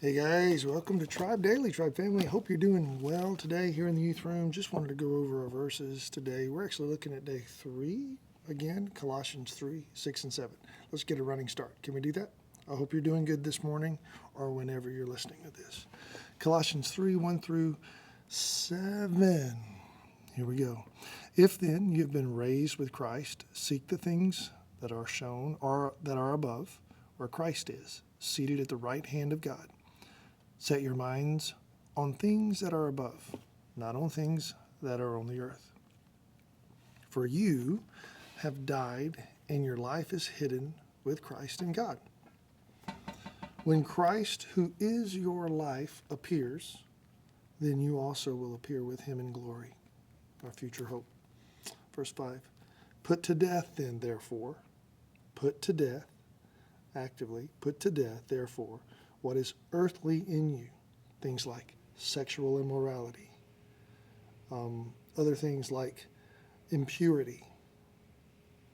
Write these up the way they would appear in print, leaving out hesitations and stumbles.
Hey guys, welcome to Tribe Daily, Tribe Family. Hope you're doing well today here in the youth room. Just wanted to go over our verses today. We're actually looking at day 3 again, Colossians 3, 6, and 7. Let's get a running start. Can we do that? I hope you're doing good this morning or whenever you're listening to this. Colossians 3, 1 through 7. Here we go. If then you have been raised with Christ, seek the things that are shown or that are above, where Christ is, seated at the right hand of God. Set your minds on things that are above, not on things that are on the earth. For you have died, and your life is hidden with Christ in God. When Christ, who is your life, appears, then you also will appear with him in glory, our future hope. Verse 5, put to death then, therefore, put to death, actively, put to death, therefore, what is earthly in you, things like sexual immorality, other things like impurity,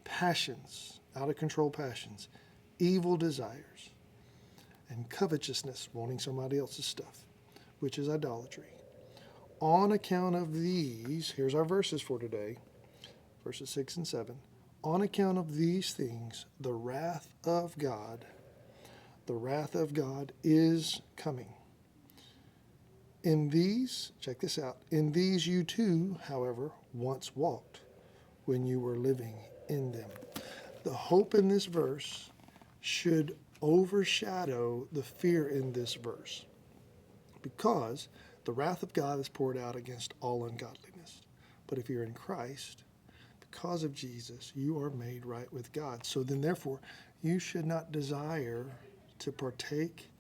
passions, out of control passions, evil desires, and covetousness, wanting somebody else's stuff, which is idolatry. On account of these, here's our verses for today, verses 6 and 7. On account of these things, the wrath of God is coming. In these, check this out, in these you too, however, once walked when you were living in them. The hope in this verse should overshadow the fear in this verse, because the wrath of God is poured out against all ungodliness. But if you're in Christ, because of Jesus, you are made right with God. So then, therefore, you should not desire to partake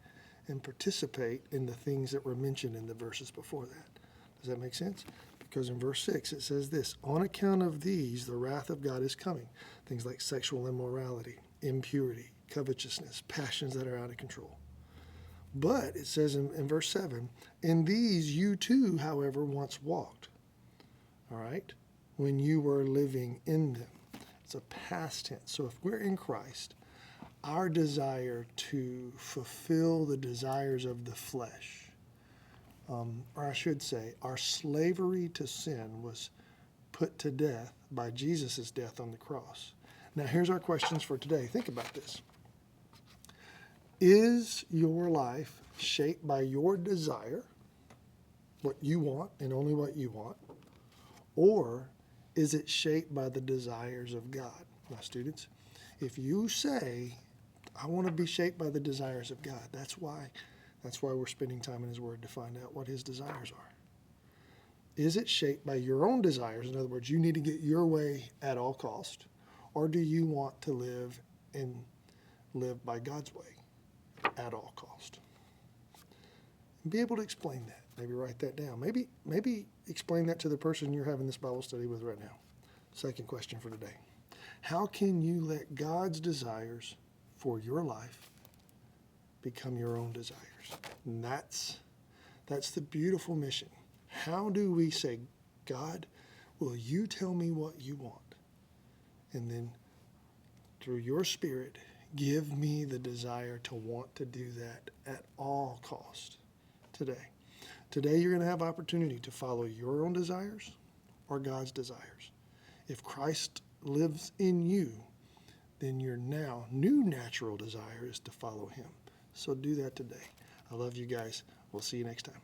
and participate in the things that were mentioned in the verses before that. Does that make sense? Because in verse 6 it says this, on account of these the wrath of God is coming. Things like sexual immorality, impurity, covetousness, passions that are out of control. But it says in verse 7, in these you too, however, once walked. All right? When you were living in them. It's a past tense. So if we're in Christ, our desire to fulfill the desires of the flesh, or I should say, our slavery to sin was put to death by Jesus' death on the cross. Now, here's our questions for today. Think about this. Is your life shaped by your desire, what you want and only what you want, or is it shaped by the desires of God? Now, students, if you say, I want to be shaped by the desires of God, that's why we're spending time in his word to find out what his desires are. Is it shaped by your own desires? In other words, you need to get your way at all cost, or do you want to live by God's way at all cost? And be able to explain that. Maybe write that down. Maybe explain that to the person you're having this Bible study with right now. Second question for today. How can you let God's desires for your life become your own desires? And that's the beautiful mission. How do we say, God, will you tell me what you want? And then through your Spirit, give me the desire to want to do that at all cost today. Today you're going to have opportunity to follow your own desires or God's desires. If Christ lives in you, then your now new natural desire is to follow him. So do that today. I love you guys. We'll see you next time.